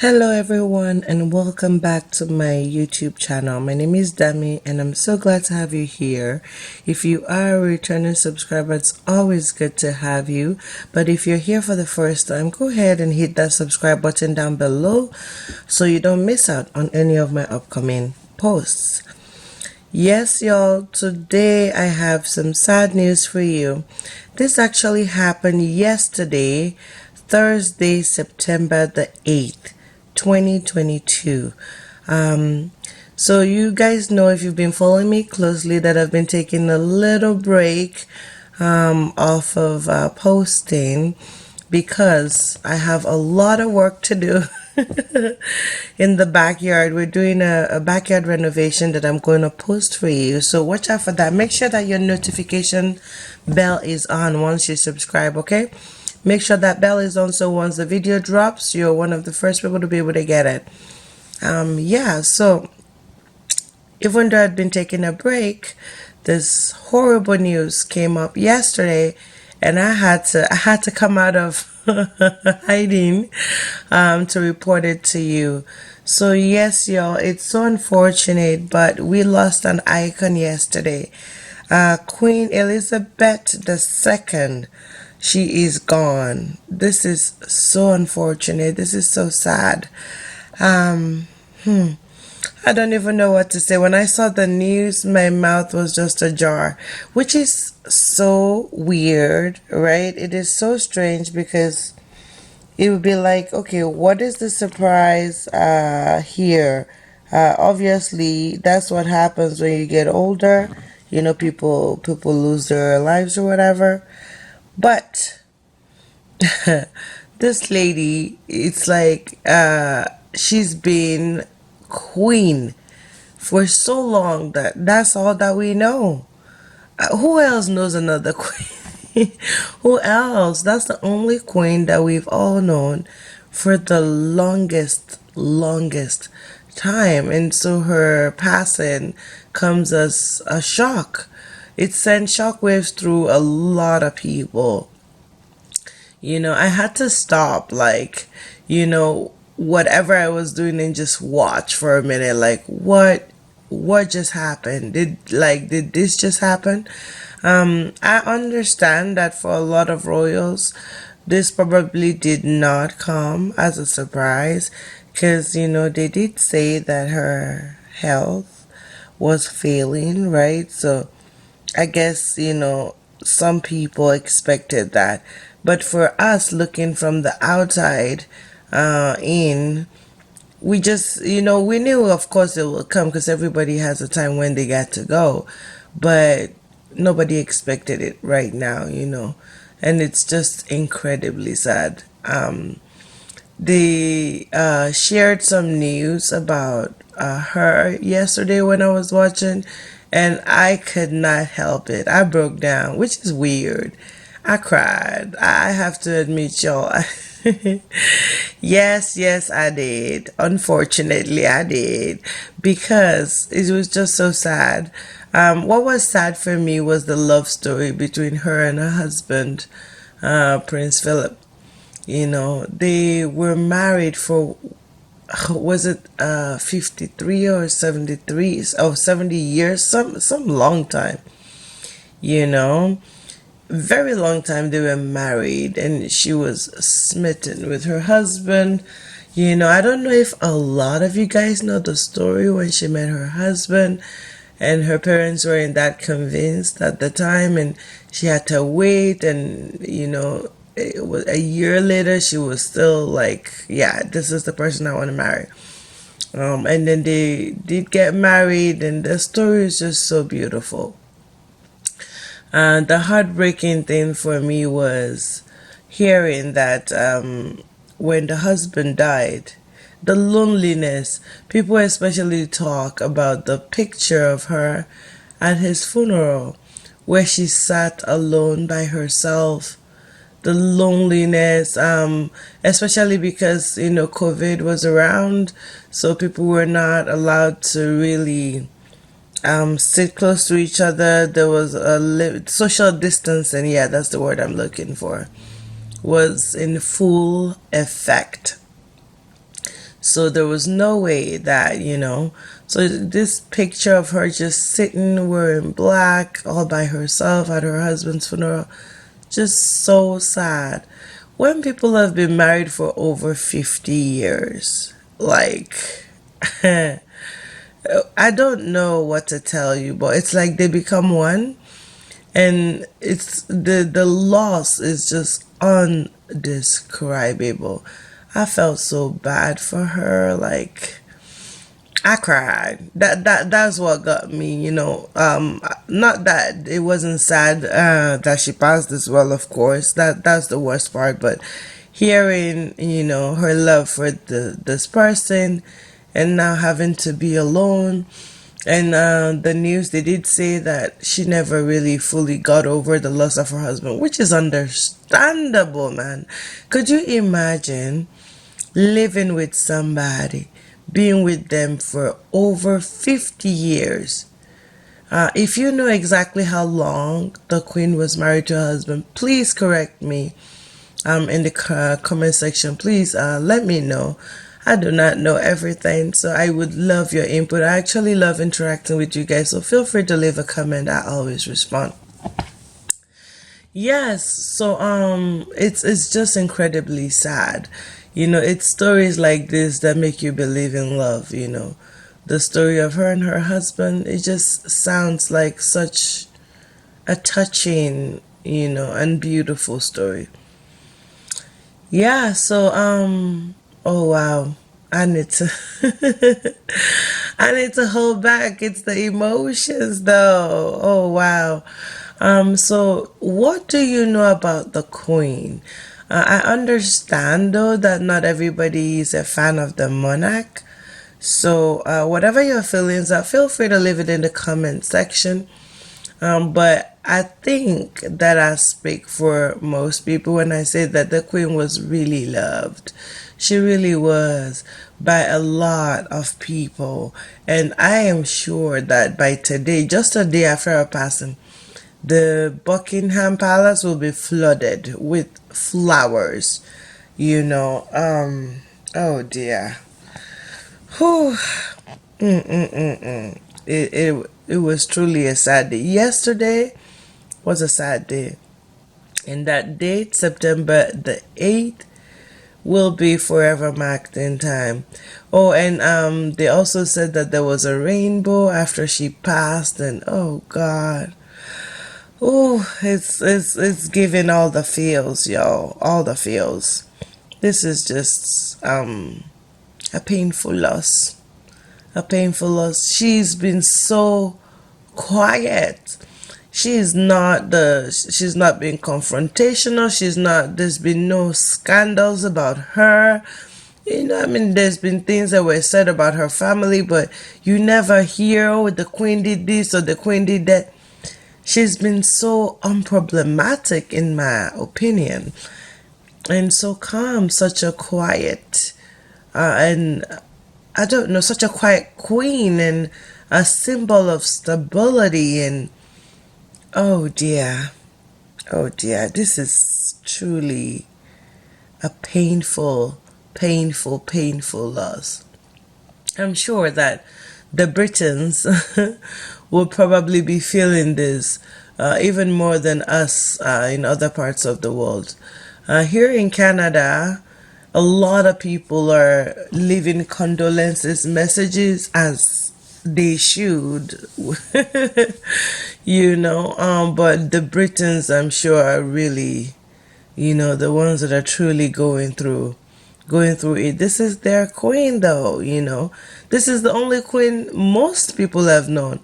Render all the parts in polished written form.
Hello everyone and welcome back to my YouTube channel. My name is Dammie and I'm so glad to have you here. If you are a returning subscriber, it's always good to have you. But if you're here for the first time, go ahead and hit that subscribe button down below so you don't miss out on any of my upcoming posts. Yes, y'all, today I have some sad news for you. This actually happened yesterday, Thursday, September the 8th. 2022. So you guys know, if you've been following me closely, that I've been taking a little break off of posting because I have a lot of work to do in the backyard. We're doing a backyard renovation that I'm going to post for you, so watch out for that. Make sure that your notification bell is on once you subscribe, okay? Make sure that bell is on so once the video drops, you're one of the first people to be able to get it. Yeah, so even though I'd been taking a break, this horrible news came up yesterday, and I had to come out of hiding to report it to you. So yes, y'all, it's so unfortunate, but we lost an icon yesterday. Queen Elizabeth II. She is gone. This is so unfortunate. This is so sad. I don't even know what to say. When I saw the news, my mouth was just ajar, which is so weird, right? It is so strange because it would be like, okay, what is the surprise here? Obviously, that's what happens when you get older. You know, people lose their lives or whatever. But this lady, it's like she's been queen for so long that's all that we know. Who else knows another queen? Who else? That's the only queen that we've all known for the longest time. And so her passing comes as a shock. It sent shockwaves through a lot of people. You know, I had to stop, like, whatever I was doing and just watch for a minute, like, what just happened? Did this just happen? I understand that for a lot of royals, this probably did not come as a surprise, because, they did say that her health was failing, right? So I guess, some people expected that. But for us, looking from the outside in, we just, we knew, of course, it will come because everybody has a time when they got to go. But nobody expected it right now, And it's just incredibly sad. They shared some news about her yesterday when I was watching, and I could not help it. I broke down, which is weird. I cried. I have to admit, y'all. Yes, I did. Unfortunately, I did, because it was just so sad. What was sad for me was the love story between her and her husband, Prince Philip. They were married for, was it 53 or 73, 70 years, some long time, very long time they were married, and she was smitten with her husband. I don't know if a lot of you guys know the story when she met her husband, and her parents weren't that convinced at the time, and she had to wait, and it was a year later she was still like, yeah, this is the person I want to marry. And then they did get married, and the story is just so beautiful. The heartbreaking thing for me was hearing that when the husband died, the loneliness, people especially talk about the picture of her at his funeral where she sat alone by herself. The loneliness, especially because, COVID was around, so people were not allowed to really sit close to each other. There was a social distancing, yeah, that's the word I'm looking for, was in full effect. So there was no way that, So this picture of her just sitting wearing black all by herself at her husband's funeral, just so sad. When people have been married for over 50 years, like, I don't know what to tell you, but it's like they become one, and it's the loss is just undescribable. I felt so bad for her, like I cried. That's what got me, not that it wasn't sad that she passed as well, of course. That's the worst part, but hearing, her love for this person and now having to be alone. And the news, they did say that she never really fully got over the loss of her husband, which is understandable, man. Could you imagine living with somebody, being with them for over 50 years? If you know exactly how long the Queen was married to her husband, please correct me in the comment section. Please let me know. I do not know everything, so I would love your input. I actually love interacting with you guys, so feel free to leave a comment. I always respond. Yes, so it's just incredibly sad. It's stories like this that make you believe in love. The story of her and her husband, it just sounds like such a touching, and beautiful story. Yeah, so oh wow. I need to I need to hold back. It's the emotions though. Oh wow. So what do you know about the Queen? I understand though that not everybody is a fan of the monarch. So whatever your feelings are, feel free to leave it in the comment section. But I think that I speak for most people when I say that the Queen was really loved. She really was, by a lot of people. And I am sure that by today, just a day after her passing, the Buckingham Palace will be flooded with flowers. Oh dear. Whew. It was truly a sad day. Yesterday was a sad day. And that date, September the 8th, will be forever marked in time. Oh, and they also said that there was a rainbow after she passed, and oh God. Oh, it's giving all the feels, y'all. All the feels. This is just a painful loss. A painful loss. She's been so quiet. She's not being confrontational. There's been no scandals about her. There's been things that were said about her family, but you never hear, oh, the Queen did this or the Queen did that. She's been so unproblematic, in my opinion, and so calm, such a quiet, and I don't know, such a quiet queen and a symbol of stability. And oh dear, this is truly a painful, painful, painful loss. I'm sure that the Britons will probably be feeling this even more than us in other parts of the world. Here in Canada, a lot of people are leaving condolences messages, as they should. But the Britons, I'm sure, are really, the ones that are truly going through it. This is their queen though. This is the only queen most people have known.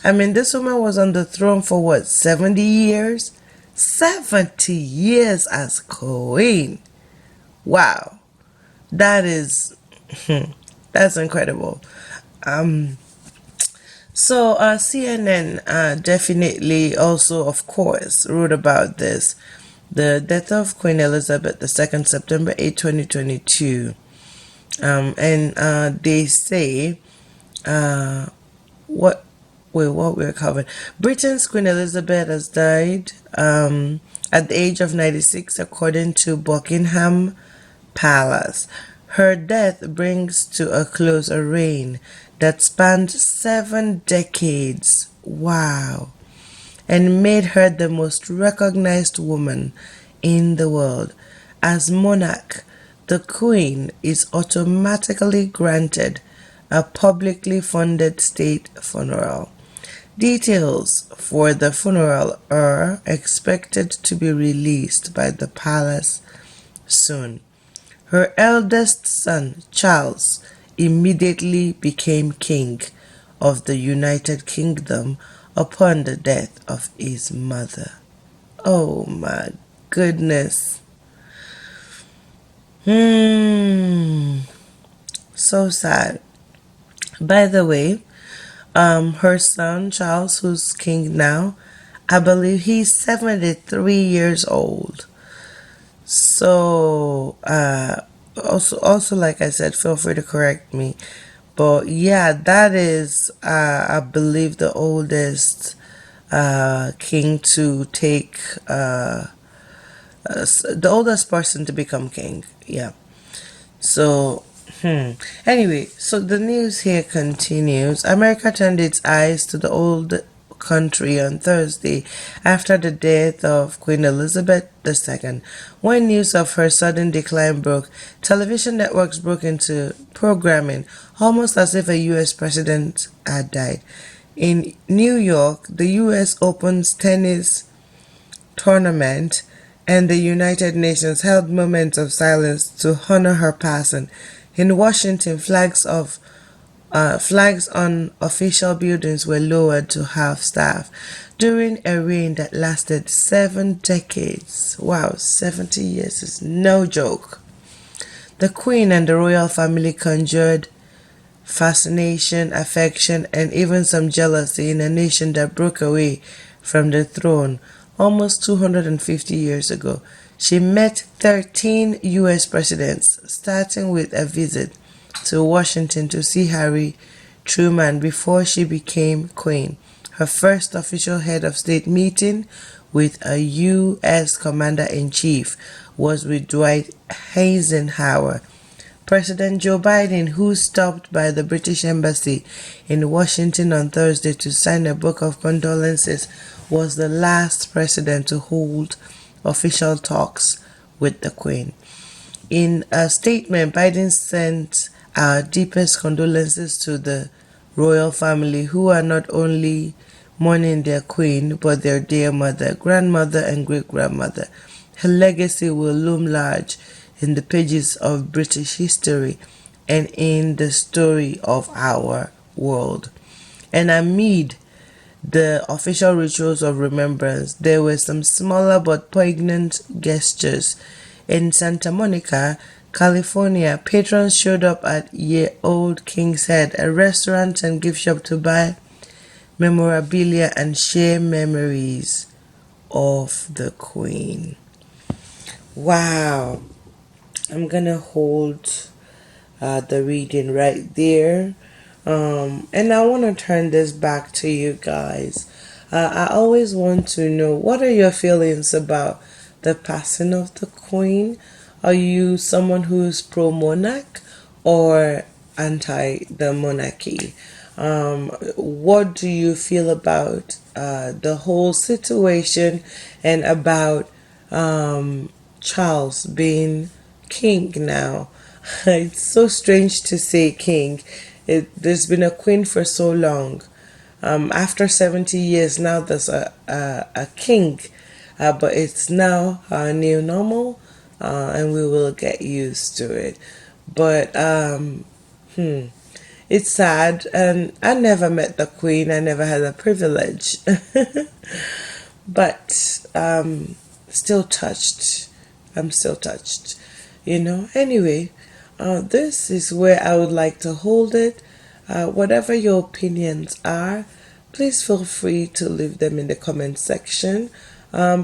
This woman was on the throne for what, 70 years? 70 years as queen. Wow. That's incredible. So CNN definitely also, of course, wrote about this. The death of Queen Elizabeth II, September 8, 2022. And they say, what we're covering. Britain's Queen Elizabeth has died at the age of 96, according to Buckingham Palace. Her death brings to a close a reign that spanned 7 decades. Wow. And made her the most recognized woman in the world. As monarch, the Queen is automatically granted a publicly funded state funeral. Details for the funeral are expected to be released by the palace soon. Her eldest son, Charles, immediately became king of the United Kingdom upon the death of his mother. Oh my goodness. So sad. By the way, her son Charles, who's king now, I believe he's 73 years old. So, also, like I said, feel free to correct me. But yeah, that is, I believe, the oldest king to take, the oldest person to become king. Yeah. So, anyway, so the news here continues. America turned its eyes to the old country on Thursday after the death of Queen Elizabeth II. When news of her sudden decline broke, television networks broke into programming almost as if a U.S. president had died. In New York, the U.S. Open's tennis tournament and the United Nations held moments of silence to honor her passing. In Washington, flags on official buildings were lowered to half-staff during a reign that lasted 7 decades. Wow, 70 years is no joke. The Queen and the royal family conjured fascination, affection, and even some jealousy in a nation that broke away from the throne almost 250 years ago. She met 13 U.S. presidents, starting with a visit to Washington to see Harry Truman before she became queen. Her first official head of state meeting with a U.S. commander-in-chief was with Dwight Eisenhower. President Joe Biden, who stopped by the British Embassy in Washington on Thursday to sign a book of condolences, was the last president to hold official talks with the Queen. In a statement, Biden sent our deepest condolences to the royal family, who are not only mourning their queen, but their dear mother, grandmother, and great-grandmother. Her legacy will loom large in the pages of British history and in the story of our world. And amid the official rituals of remembrance, there were some smaller but poignant gestures. In Santa Monica, California, patrons showed up at Ye Old King's Head, a restaurant and gift shop, to buy memorabilia and share memories of the Queen. Wow. I'm gonna hold the reading right there. And I want to turn this back to you guys. I always want to know, what are your feelings about the passing of the Queen? Are you someone who's pro-monarch or anti the monarchy? What do you feel about the whole situation and about Charles being king now? It's so strange to say king. There's been a queen for so long. After 70 years, now there's a king, but it's now our new normal, and we will get used to it. But it's sad, and I never met the queen. I never had the privilege, but still touched. I'm still touched, Anyway, this is where I would like to hold it. Whatever your opinions are, please feel free to leave them in the comment section.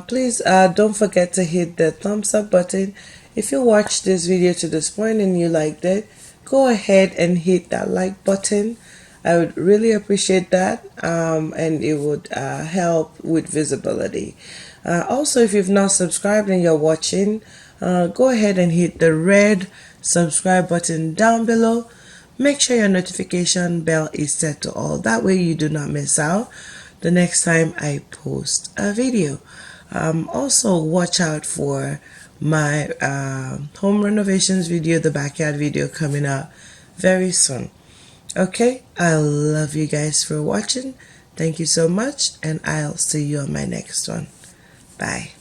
Please don't forget to hit the thumbs up button. If you watched this video to this point and you liked it, go ahead and hit that like button. I would really appreciate that, and it would help with visibility. Also, if you've not subscribed and you're watching, go ahead and hit the red subscribe button down below. Make sure your notification bell is set to all. That way you do not miss out the next time I post a video. Also watch out for my home renovations video, the backyard video, coming out very soon. Okay, I love you guys for watching. Thank you so much, and I'll see you on my next one. Bye.